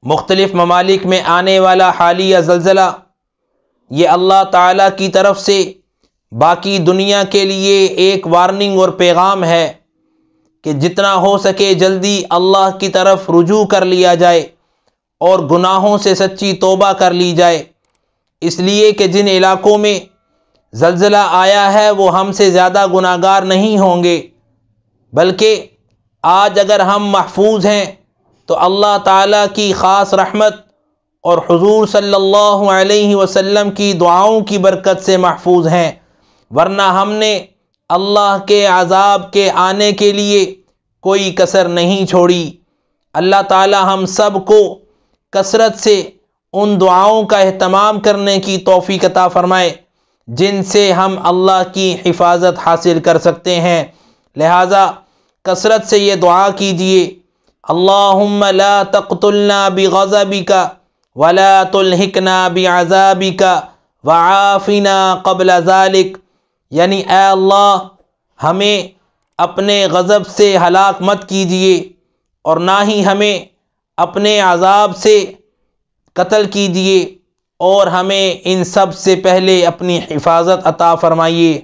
مختلف ممالک میں آنے والا حالیہ زلزلہ یہ اللہ تعالیٰ کی طرف سے باقی دنیا کے لیے ایک وارننگ اور پیغام ہے کہ جتنا ہو سکے جلدی اللہ کی طرف رجوع کر لیا جائے اور گناہوں سے سچی توبہ کر لی جائے، اس لیے کہ جن علاقوں میں زلزلہ آیا ہے وہ ہم سے زیادہ گناہگار نہیں ہوں گے، بلکہ آج اگر ہم محفوظ ہیں تو اللہ تعالیٰ کی خاص رحمت اور حضور صلی اللہ علیہ وسلم کی دعاؤں کی برکت سے محفوظ ہیں، ورنہ ہم نے اللہ کے عذاب کے آنے کے لیے کوئی کسر نہیں چھوڑی۔ اللہ تعالیٰ ہم سب کو کثرت سے ان دعاؤں کا اہتمام کرنے کی توفیق عطا فرمائے جن سے ہم اللہ کی حفاظت حاصل کر سکتے ہیں، لہٰذا کثرت سے یہ دعا کیجئے، اللہم لا تقتلنا بغضبک ولا تلحقنا بعذابک وعافنا قبل ذلک، یعنی اے اللہ ہمیں اپنے غضب سے ہلاک مت کیجئے اور نہ ہی ہمیں اپنے عذاب سے قتل کیجئے، اور ہمیں ان سب سے پہلے اپنی حفاظت عطا فرمائیے۔